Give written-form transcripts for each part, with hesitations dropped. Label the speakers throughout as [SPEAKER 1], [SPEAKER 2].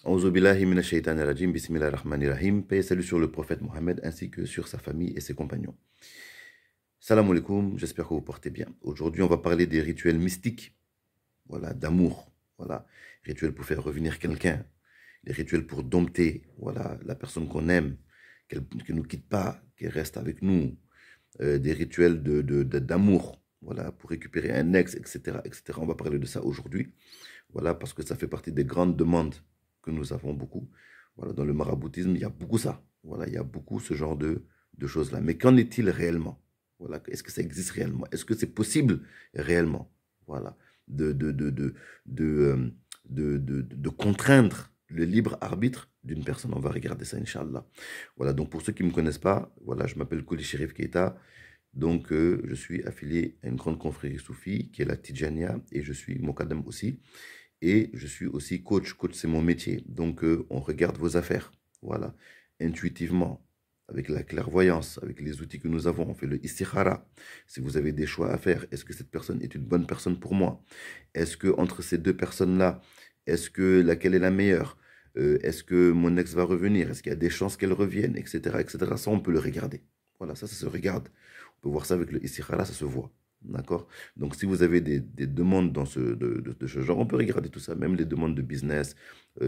[SPEAKER 1] Auzu billahi minash shaitanir rajim, bismillahir rahmanir rahim. Paix et salut sur le prophète Mohammed ainsi que sur sa famille et ses compagnons. Salam alaikum, j'espère que vous portez bien. Aujourd'hui, on va parler des rituels mystiques, voilà, d'amour, voilà, rituels pour faire revenir quelqu'un, des rituels pour dompter, voilà, la personne qu'on aime, qu'elle ne nous quitte pas, qu'elle reste avec nous, des rituels d'amour, voilà, pour récupérer un ex, etc., etc. On va parler de ça aujourd'hui, voilà, parce que ça fait partie des grandes demandes que nous avons beaucoup. Voilà, dans le maraboutisme, il y a beaucoup ça. Voilà, il y a beaucoup ce genre de choses-là. Mais qu'en est-il réellement? Voilà, est-ce que ça existe réellement? Est-ce que c'est possible réellement? Voilà, de, de, de, de, de, euh, de contraindre le libre arbitre d'une personne. On va regarder ça, Inch'Allah. Voilà, donc pour ceux qui ne me connaissent pas, voilà, je m'appelle Koli Sherif Keita. Donc, je suis affilié à une grande confrérie soufie qui est la Tijania et je suis Mokadem aussi. Et je suis aussi coach. Coach, c'est mon métier. Donc, on regarde vos affaires. Voilà. Intuitivement, avec la clairvoyance, avec les outils que nous avons. On fait le istikhara. Si vous avez des choix à faire, est-ce que cette personne est une bonne personne pour moi? Est-ce que entre ces deux personnes-là, est-ce que laquelle est la meilleure? Est-ce que mon ex va revenir? Est-ce qu'il y a des chances qu'elle revienne? Etc., etc. Ça, on peut le regarder. Voilà, ça se regarde. On peut voir ça avec le istikhara, ça se voit. D'accord? Donc, si vous avez des demandes dans de ce genre, on peut regarder tout ça, même les demandes de business,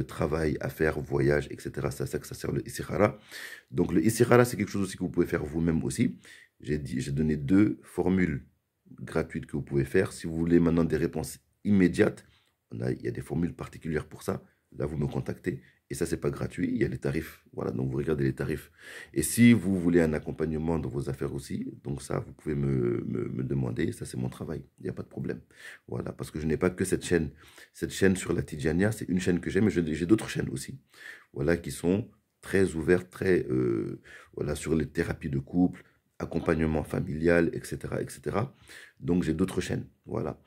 [SPEAKER 1] travail, affaires, voyage, etc. C'est à ça que ça sert le istikhara. Donc, le istikhara, c'est quelque chose aussi que vous pouvez faire vous-même aussi. J'ai donné 2 formules gratuites que vous pouvez faire. Si vous voulez maintenant des réponses immédiates, il y a des formules particulières pour ça. Là, vous me contactez. Et ça, c'est pas gratuit. Il y a les tarifs. Voilà, donc vous regardez les tarifs. Et si vous voulez un accompagnement dans vos affaires aussi, donc ça, vous pouvez me demander. Ça, c'est mon travail. Il n'y a pas de problème. Voilà, parce que je n'ai pas que cette chaîne. Cette chaîne sur la Tidjania, c'est une chaîne que j'ai, mais j'ai d'autres chaînes aussi. Voilà, qui sont très ouvertes, très, voilà, sur les thérapies de couple, accompagnement familial, etc., etc. Donc, j'ai d'autres chaînes. Voilà.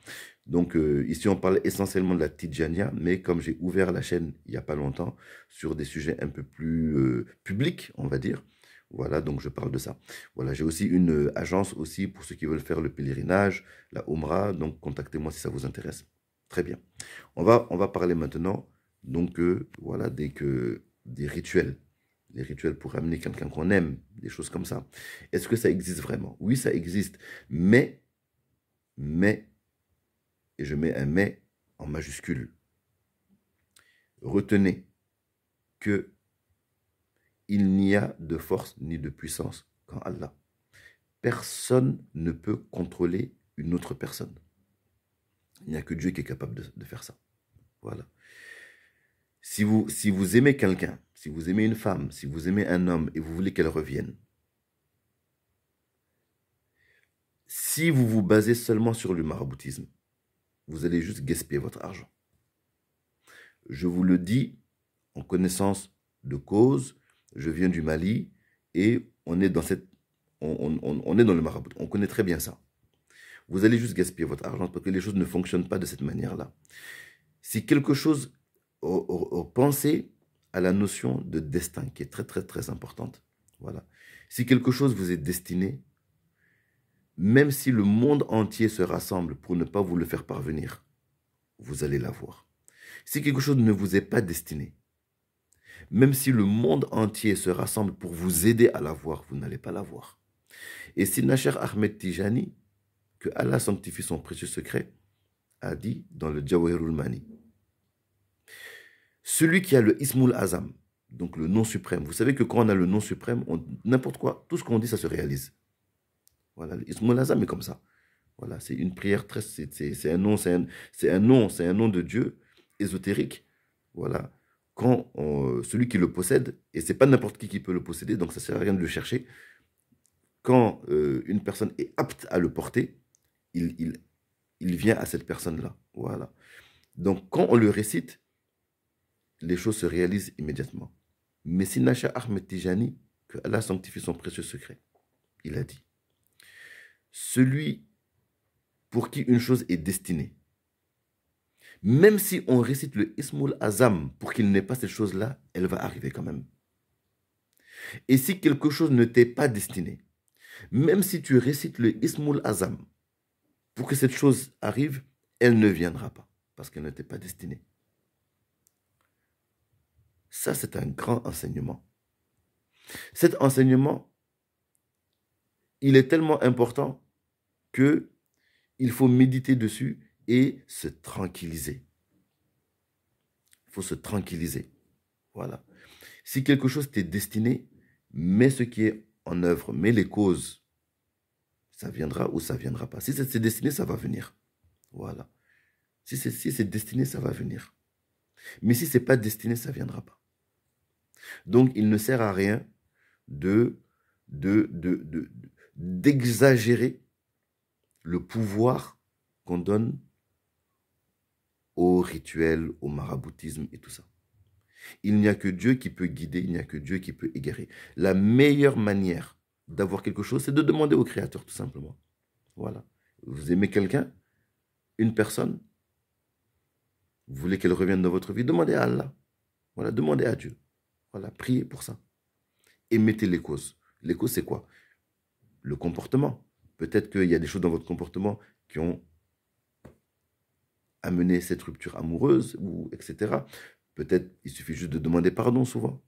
[SPEAKER 1] Donc, ici, on parle essentiellement de la Tidjania, mais comme j'ai ouvert la chaîne il n'y a pas longtemps sur des sujets un peu plus publics, on va dire, voilà, donc je parle de ça. Voilà, j'ai aussi une agence aussi pour ceux qui veulent faire le pèlerinage, la Omra, donc contactez-moi si ça vous intéresse. Très bien. On va parler maintenant, donc, voilà, des rituels. Des rituels pour amener quelqu'un qu'on aime, des choses comme ça. Est-ce que ça existe vraiment? Oui, ça existe, mais, et je mets un mais en majuscule. Retenez que il n'y a de force ni de puissance qu'en Allah. Personne ne peut contrôler une autre personne. Il n'y a que Dieu qui est capable de faire ça. Voilà. Si vous aimez quelqu'un, si vous aimez une femme, si vous aimez un homme et vous voulez qu'elle revienne, si vous vous basez seulement sur le maraboutisme, vous allez juste gaspiller votre argent. Je vous le dis en connaissance de cause, je viens du Mali et on est dans on est dans le marabout. On connaît très bien ça. Vous allez juste gaspiller votre argent parce que les choses ne fonctionnent pas de cette manière-là. Si quelque chose, pensez à la notion de destin qui est très très très importante. Voilà. Si quelque chose vous est destiné, même si le monde entier se rassemble pour ne pas vous le faire parvenir, vous allez l'avoir. Si quelque chose ne vous est pas destiné, même si le monde entier se rassemble pour vous aider à l'avoir, vous n'allez pas l'avoir. Et si Nasher Ahmed Tijani, que Allah sanctifie son précieux secret, a dit dans le Jawahirul Mani, celui qui a le Ismul Azam, donc le nom suprême, vous savez que quand on a le nom suprême, n'importe quoi, tout ce qu'on dit, ça se réalise. Voilà, le Ismul Azam est comme ça. Voilà, c'est une prière très, c'est un nom, c'est un nom de Dieu ésotérique. Voilà, quand celui qui le possède, et c'est pas n'importe qui peut le posséder, donc ça sert à rien de le chercher. Quand une personne est apte à le porter, il, il, il vient à cette personne-là. Voilà. Donc quand on le récite, les choses se réalisent immédiatement. Mais si Nasha Ahmed Tijani, que Allah sanctifie son précieux secret, il a dit, celui pour qui une chose est destinée, même si on récite le Ismul Azam pour qu'il n'ait pas cette chose-là, elle va arriver quand même. Et si quelque chose ne t'est pas destiné, même si tu récites le Ismul Azam pour que cette chose arrive, elle ne viendra pas parce qu'elle ne t'est pas destinée. Ça, c'est un grand enseignement. Cet enseignement, il est tellement important que il faut méditer dessus et se tranquilliser. Il faut se tranquilliser. Voilà. Si quelque chose t'est destiné, mets ce qui est en œuvre, mets les causes. Ça viendra ou ça ne viendra pas. Si c'est destiné, ça va venir. Voilà. Si c'est destiné, ça va venir. Mais si ce n'est pas destiné, ça ne viendra pas. Donc, il ne sert à rien d'exagérer le pouvoir qu'on donne au rituel, au maraboutisme et tout ça. Il n'y a que Dieu qui peut guider, il n'y a que Dieu qui peut égarer. La meilleure manière d'avoir quelque chose, c'est de demander au Créateur, tout simplement. Voilà. Vous aimez quelqu'un, une personne, vous voulez qu'elle revienne dans votre vie, demandez à Allah. Voilà, demandez à Dieu. Voilà, priez pour ça. Et mettez les causes. Les causes, c'est quoi? Le comportement. Peut-être qu'il y a des choses dans votre comportement qui ont amené cette rupture amoureuse, ou etc. Peut-être il suffit juste de demander pardon souvent.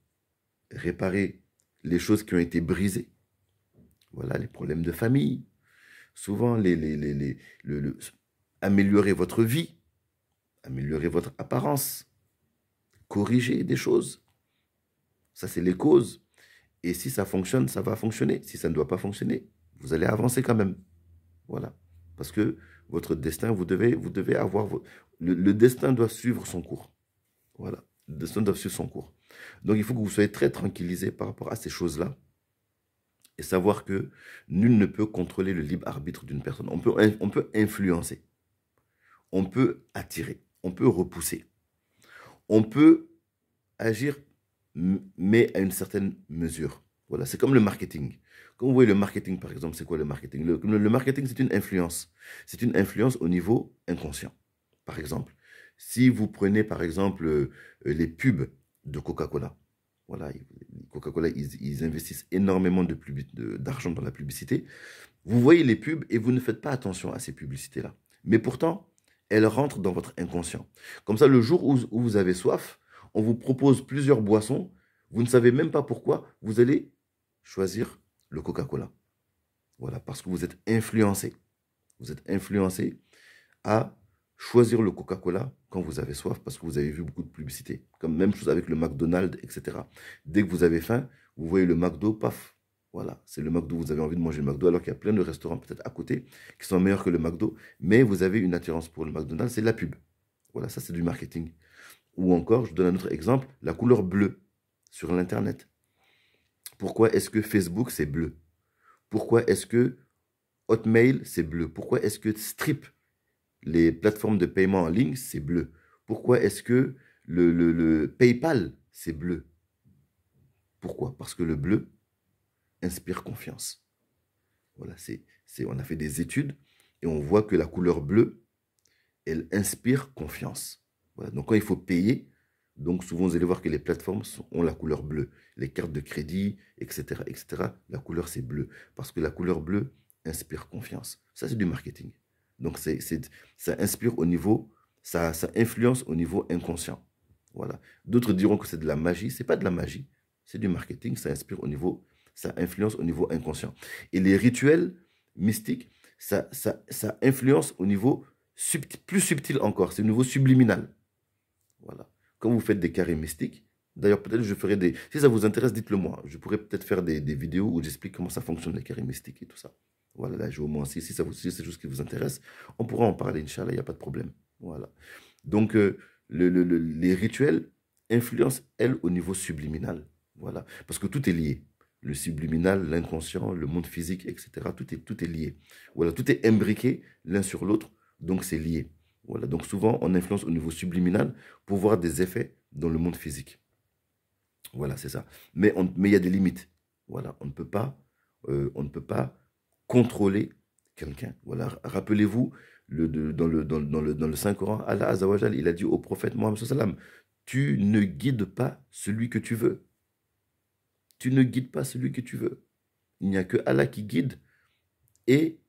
[SPEAKER 1] Réparer les choses qui ont été brisées. Voilà, les problèmes de famille. Souvent, améliorer votre vie, améliorer votre apparence, corriger des choses. Ça, c'est les causes. Et si ça fonctionne, ça va fonctionner. Si ça ne doit pas fonctionner, vous allez avancer quand même. Voilà. Parce que votre destin, vous devez avoir... Le destin doit suivre son cours. Voilà. Le destin doit suivre son cours. Donc, il faut que vous soyez très tranquillisés par rapport à ces choses-là. Et savoir que nul ne peut contrôler le libre arbitre d'une personne. On peut influencer. On peut attirer. On peut repousser. On peut agir, mais à une certaine mesure. Voilà, c'est comme le marketing. Quand vous voyez le marketing, par exemple, c'est quoi le marketing? Le marketing, c'est une influence. C'est une influence au niveau inconscient. Par exemple, si vous prenez, par exemple, les pubs de Coca-Cola. Voilà, Coca-Cola, ils investissent énormément d'argent dans la publicité. Vous voyez les pubs et vous ne faites pas attention à ces publicités-là. Mais pourtant, elles rentrent dans votre inconscient. Comme ça, le jour où vous avez soif, on vous propose plusieurs boissons, vous ne savez même pas pourquoi, vous allez choisir le Coca-Cola. Voilà, parce que vous êtes influencé. Vous êtes influencé à choisir le Coca-Cola quand vous avez soif, parce que vous avez vu beaucoup de publicité. Comme même chose avec le McDonald's, etc. Dès que vous avez faim, vous voyez le McDo, paf. Voilà, c'est le McDo, vous avez envie de manger le McDo, alors qu'il y a plein de restaurants peut-être à côté qui sont meilleurs que le McDo, mais vous avez une attirance pour le McDonald's, c'est la pub. Voilà, ça c'est du marketing. Ou encore, je donne un autre exemple, la couleur bleue sur l'Internet. Pourquoi est-ce que Facebook, c'est bleu? Pourquoi est-ce que Hotmail, c'est bleu? Pourquoi est-ce que Stripe, les plateformes de paiement en ligne, c'est bleu? Pourquoi est-ce que le PayPal, c'est bleu? Pourquoi? Parce que le bleu inspire confiance. Voilà, on a fait des études et on voit que la couleur bleue, elle inspire confiance. Voilà, donc quand il faut payer, donc souvent vous allez voir que les plateformes ont la couleur bleue. Les cartes de crédit, etc., etc., la couleur c'est bleu. Parce que la couleur bleue inspire confiance. Ça c'est du marketing. Donc ça inspire au niveau, ça influence au niveau inconscient. Voilà. D'autres diront que c'est de la magie. C'est pas de la magie. C'est du marketing. Ça inspire au niveau, ça influence au niveau inconscient. Et les rituels mystiques, ça influence au niveau plus subtil encore. C'est au niveau subliminal. Voilà. Quand vous faites des carrés mystiques, d'ailleurs peut-être je ferai des... Si ça vous intéresse, dites-le moi. Je pourrais peut-être faire des vidéos où j'explique comment ça fonctionne les carrés mystiques et tout ça. Voilà, là je au moins si c'est quelque chose qui vous intéresse, on pourra en parler, Inch'Allah, il n'y a pas de problème. Voilà. Donc les rituels influencent, elles, au niveau subliminal. Voilà. Parce que tout est lié. Le subliminal, l'inconscient, le monde physique, etc. Tout est lié. Voilà, tout est imbriqué l'un sur l'autre, donc c'est lié. Voilà, donc souvent on influence au niveau subliminal pour voir des effets dans le monde physique. Voilà, c'est ça. Mais il y a des limites. Voilà, on ne peut pas contrôler quelqu'un. Voilà, rappelez-vous, dans le Saint-Coran, Allah Azzawajal, il a dit au prophète Mohammed sallam, tu ne guides pas celui que tu veux. Tu ne guides pas celui que tu veux. Il n'y a que Allah qui guide et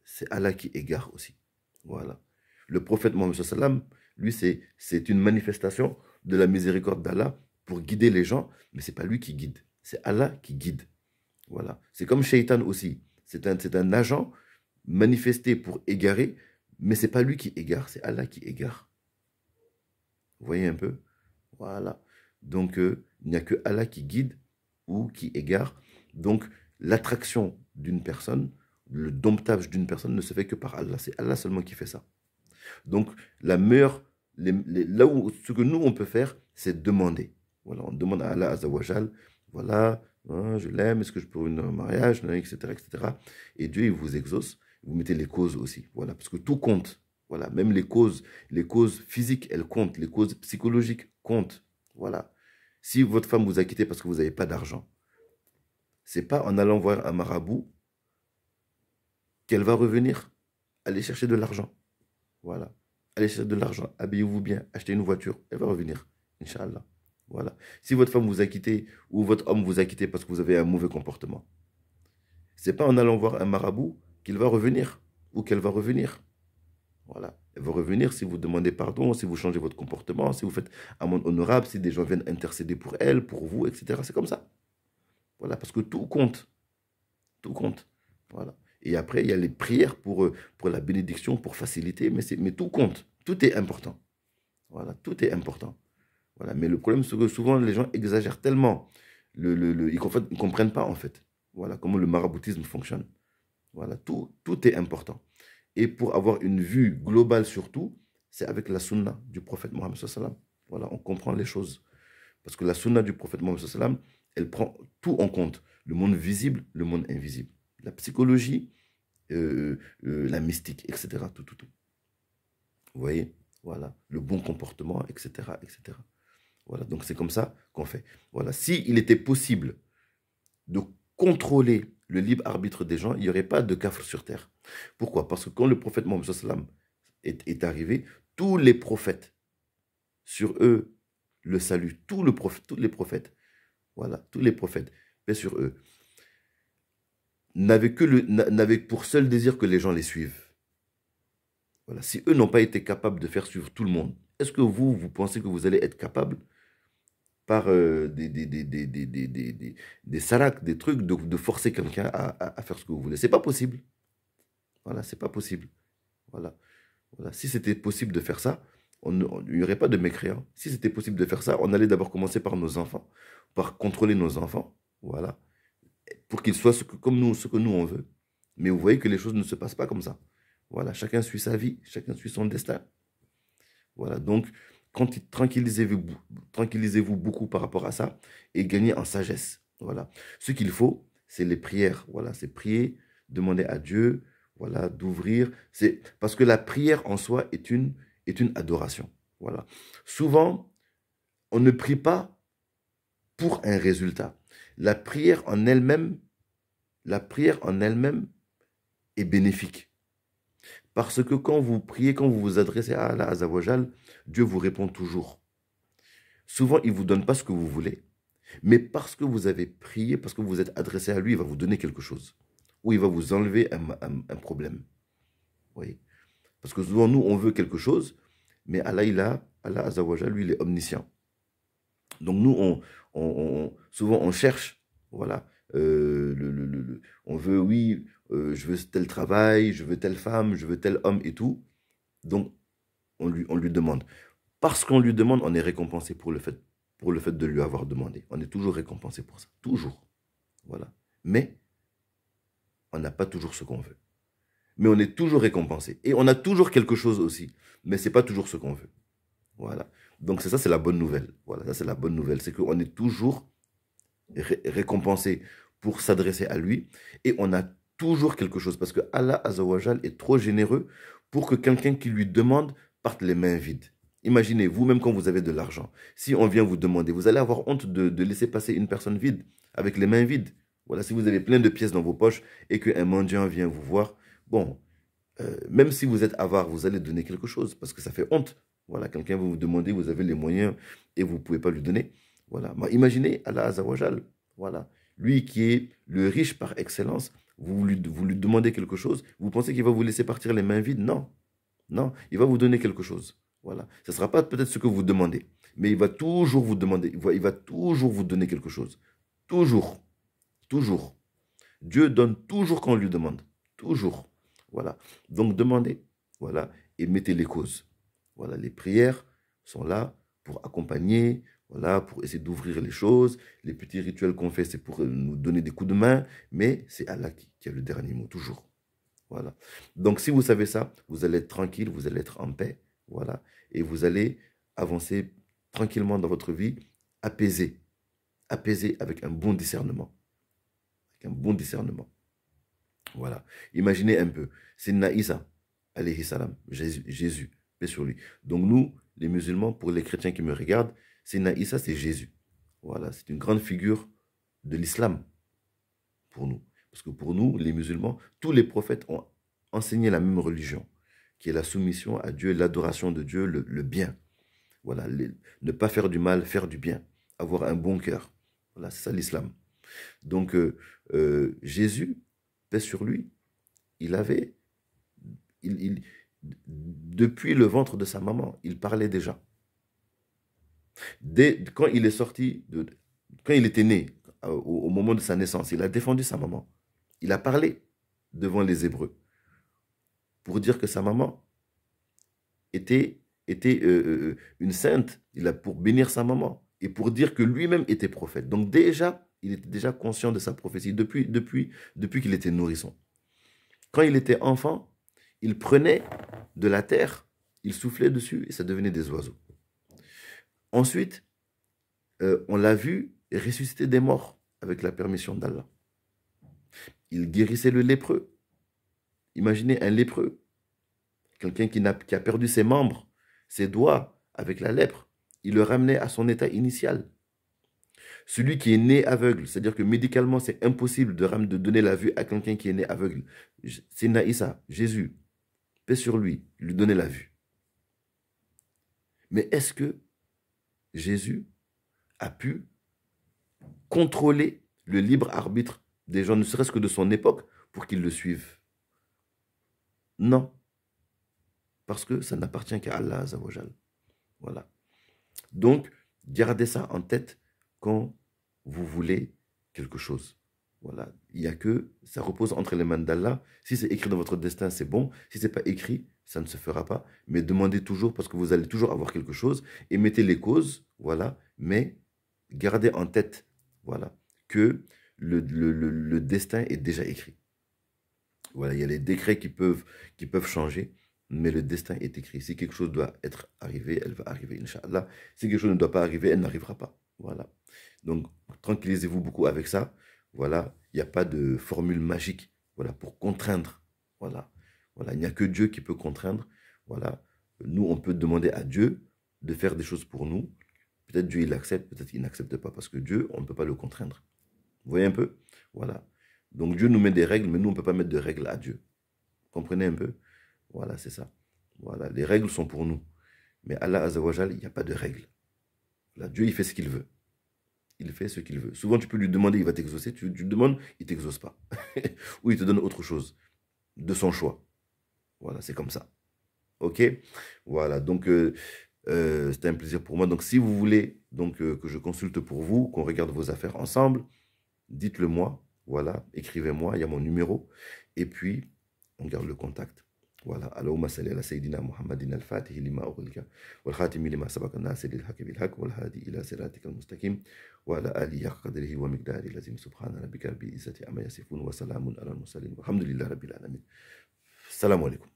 [SPEAKER 1] c'est Allah qui égare aussi. Voilà. Le prophète Mohammed sallam, Lui, c'est une manifestation de la miséricorde d'Allah pour guider les gens, mais ce n'est pas lui qui guide, c'est Allah qui guide. Voilà. C'est comme Shaitan aussi. C'est un agent manifesté pour égarer, mais ce n'est pas lui qui égare, c'est Allah qui égare. Vous voyez un peu? Voilà. Donc, il n'y a que Allah qui guide ou qui égare. Donc, l'attraction d'une personne, le domptage d'une personne ne se fait que par Allah. C'est Allah seulement qui fait ça. Donc, la meilleure, ce que nous, on peut faire, c'est demander. Voilà, on demande à Allah Azzawajal, voilà, hein, je l'aime, est-ce que je peux avoir un mariage, etc., etc. Et Dieu, il vous exauce. Vous mettez les causes aussi. Voilà, parce que tout compte. Voilà, même les causes physiques, elles comptent. Les causes psychologiques comptent. Voilà. Si votre femme vous a quitté parce que vous n'avez pas d'argent, c'est pas en allant voir un marabout qu'elle va revenir. Aller chercher de l'argent. Voilà. Allez chercher de l'argent, habillez-vous bien, achetez une voiture, elle va revenir, Inch'Allah. Voilà. Si votre femme vous a quitté ou votre homme vous a quitté parce que vous avez un mauvais comportement, c'est pas en allant voir un marabout qu'il va revenir ou qu'elle va revenir. Voilà. Elle va revenir si vous demandez pardon, si vous changez votre comportement, si vous faites un monde honorable, si des gens viennent intercéder pour elle, pour vous, etc. C'est comme ça. Voilà, parce que tout compte. Tout compte. Voilà. Et après, il y a les prières pour la bénédiction, pour faciliter, mais tout compte. Tout est important. Voilà, tout est important. Voilà. Mais le problème, c'est que souvent, les gens exagèrent tellement. Ils ne comprennent pas, en fait. Voilà, comment le maraboutisme fonctionne. Voilà, tout est important. Et pour avoir une vue globale sur tout, c'est avec la sunna du prophète Mohammed sallam. Voilà, on comprend les choses. Parce que la sunna du prophète Mohammed sallam, elle prend tout en compte. Le monde visible, le monde invisible. La psychologie, la mystique, etc. Tout. Vous voyez? Voilà. Le bon comportement, etc. etc. Voilà. Donc c'est comme ça qu'on fait. Voilà. S'il était possible de contrôler le libre arbitre des gens, il n'y aurait pas de kafr sur terre. Pourquoi? Parce que quand le prophète Mohammed sallam est arrivé, tous les prophètes, sur eux, le salut, tous les prophètes, voilà, tous les prophètes, paix sur eux, n'avaient pour seul désir que les gens les suivent. Voilà. Si eux n'ont pas été capables de faire suivre tout le monde, est-ce que vous pensez que vous allez être capable par des saraks, des trucs, de forcer quelqu'un à faire ce que vous voulez? C'est pas possible. Voilà, c'est pas possible. Voilà. Voilà. Si c'était possible de faire ça, il n'y aurait pas de mécréants. Si c'était possible de faire ça, on allait d'abord commencer par nos enfants, par contrôler nos enfants, voilà, pour qu'ils soient ce que nous on veut. Mais vous voyez que les choses ne se passent pas comme ça. Voilà, chacun suit sa vie, chacun suit son destin. Voilà, donc tranquillisez-vous beaucoup par rapport à ça et gagnez en sagesse. Voilà, ce qu'il faut, c'est les prières. Voilà, c'est prier, demander à Dieu, voilà, d'ouvrir. C'est parce que la prière en soi est une adoration. Voilà. Souvent, on ne prie pas pour un résultat. La prière en elle-même est bénéfique. Parce que quand vous priez, quand vous vous adressez à Allah Azzawajal, Dieu vous répond toujours. Souvent, il ne vous donne pas ce que vous voulez, mais parce que vous avez prié, parce que vous vous êtes adressé à lui, il va vous donner quelque chose. Ou il va vous enlever un problème. Vous voyez? Parce que souvent, nous, on veut quelque chose, mais Allah Azzawajal, lui, il est omniscient. Donc nous, souvent, on cherche, voilà, on veut, oui, je veux tel travail, je veux telle femme, je veux tel homme et tout. Donc, on lui demande. Parce qu'on lui demande, on est récompensé pour le fait de lui avoir demandé. On est toujours récompensé pour ça. Toujours. Voilà. Mais, on n'a pas toujours ce qu'on veut. Mais on est toujours récompensé. Et on a toujours quelque chose aussi. Mais ce n'est pas toujours ce qu'on veut. Voilà. Donc, ça, c'est la bonne nouvelle. Voilà, ça, c'est la bonne nouvelle. C'est qu'on est toujours récompensé pour s'adresser à lui. Et on a toujours quelque chose. Parce que Allah Azzawajal est trop généreux pour que quelqu'un qui lui demande parte les mains vides. Imaginez, vous-même quand vous avez de l'argent, si on vient vous demander, vous allez avoir honte de laisser passer une personne vide, avec les mains vides. Voilà, si vous avez plein de pièces dans vos poches et qu'un mendiant vient vous voir, bon, même si vous êtes avare, vous allez donner quelque chose parce que ça fait honte. Voilà, quelqu'un va vous demander, vous avez les moyens et vous ne pouvez pas lui donner. Voilà, imaginez Allah Azzawajal, voilà, lui qui est le riche par excellence, vous lui demandez quelque chose, vous pensez qu'il va vous laisser partir les mains vides? Non, non, il va vous donner quelque chose. Voilà. Ce ne sera pas peut-être ce que vous demandez, mais il va toujours vous demander, il va toujours vous donner quelque chose. Toujours. Toujours. Dieu donne toujours quand on lui demande. Toujours. Voilà. Donc demandez. Voilà. Et mettez les causes. Voilà. Les prières sont là pour accompagner. Voilà. Pour essayer d'ouvrir les choses. Les petits rituels qu'on fait, c'est pour nous donner des coups de main. Mais c'est Allah qui a le dernier mot. Toujours. Voilà. Donc si vous savez ça, vous allez être tranquille. Vous allez être en paix. Voilà. Et vous allez avancer tranquillement dans votre vie, apaisé. Apaisé avec un bon discernement. Avec un bon discernement. Voilà. Imaginez un peu. C'est Naïsa, alayhi salam, Jésus, paix sur lui. Donc nous, les musulmans, pour les chrétiens qui me regardent, c'est Naïsa, c'est Jésus. Voilà. C'est une grande figure de l'islam pour nous. Parce que pour nous, les musulmans, tous les prophètes ont enseigné la même religion, qui est la soumission à Dieu, l'adoration de Dieu, le bien. Voilà. Ne pas faire du mal, faire du bien. Avoir un bon cœur. Voilà, c'est ça l'islam. Donc Jésus, paix sur lui, il avait, depuis le ventre de sa maman, il parlait déjà. Quand il est sorti, quand il était né, au moment de sa naissance, il a défendu sa maman. Il a parlé devant les Hébreux pour dire que sa maman était une sainte, pour bénir sa maman et pour dire que lui-même était prophète. Donc déjà, il était déjà conscient de sa prophétie depuis qu'il était nourrisson. Quand il était enfant, il prenait de la terre, il soufflait dessus et ça devenait des oiseaux. Ensuite, on l'a vu ressusciter des morts avec la permission d'Allah. Il guérissait le lépreux. Imaginez un lépreux, quelqu'un qui a perdu ses membres, ses doigts avec la lèpre. Il le ramenait à son état initial. Celui qui est né aveugle, c'est-à-dire que médicalement, c'est impossible de donner la vue à quelqu'un qui est né aveugle. C'est Naïsa, Jésus, paix sur lui, lui donnait la vue. Mais est-ce que Jésus a pu contrôler le libre arbitre des gens, ne serait-ce que de son époque, pour qu'ils le suivent? Non. Parce que ça n'appartient qu'à Allah Azzawajal. Voilà. Donc, gardez ça en tête quand vous voulez quelque chose. Voilà. Il n'y a que, ça repose entre les mains d'Allah. Si c'est écrit dans votre destin, c'est bon. Si ce n'est pas écrit, ça ne se fera pas. Mais demandez toujours parce que vous allez toujours avoir quelque chose. Et mettez les causes, voilà. Mais gardez en tête, voilà, que le destin est déjà écrit. Voilà, il y a les décrets qui peuvent changer, mais le destin est écrit. Si quelque chose doit être arrivé, elle va arriver, Inch'Allah. Si quelque chose ne doit pas arriver, elle n'arrivera pas. Voilà. Donc, tranquillisez-vous beaucoup avec ça. Voilà, il n'y a pas de formule magique, voilà, pour contraindre. Voilà. Voilà, il n'y a que Dieu qui peut contraindre. Voilà. Nous, on peut demander à Dieu de faire des choses pour nous. Peut-être Dieu, il accepte, peut-être il n'accepte pas, parce que Dieu, on ne peut pas le contraindre. Vous voyez un peu? Voilà. Donc Dieu nous met des règles, mais nous, on ne peut pas mettre de règles à Dieu. Comprenez un peu? Voilà, c'est ça. Voilà, les règles sont pour nous. Mais Allah Azzawajal, il n'y a pas de règles. Là, Dieu, il fait ce qu'il veut. Il fait ce qu'il veut. Souvent, tu peux lui demander, il va t'exaucer. Tu lui demandes, il ne t'exauce pas. Ou il te donne autre chose, de son choix. Voilà, c'est comme ça. Ok? Voilà, donc c'était un plaisir pour moi. Donc, si vous voulez donc, que je consulte pour vous, qu'on regarde vos affaires ensemble, dites-le moi. Voilà, écrivez-moi, il y a mon numéro. Et puis, on garde le contact. Voilà. Allahumma salli ala Sayyidina Muhammadin al-Fatih lima ughliqa wal khatimi lima sabaqa nasir al-haqq bil haqq wal hadi ila siratika al-mustaqim wa ala alihi haqqa qadrihi wa miqdarihi lazim subhana rabbika rabbil izzati amma yasifun wa salamun ala al-mursalin walhamdulillahi rabbil alamin. Assalamu alaikum.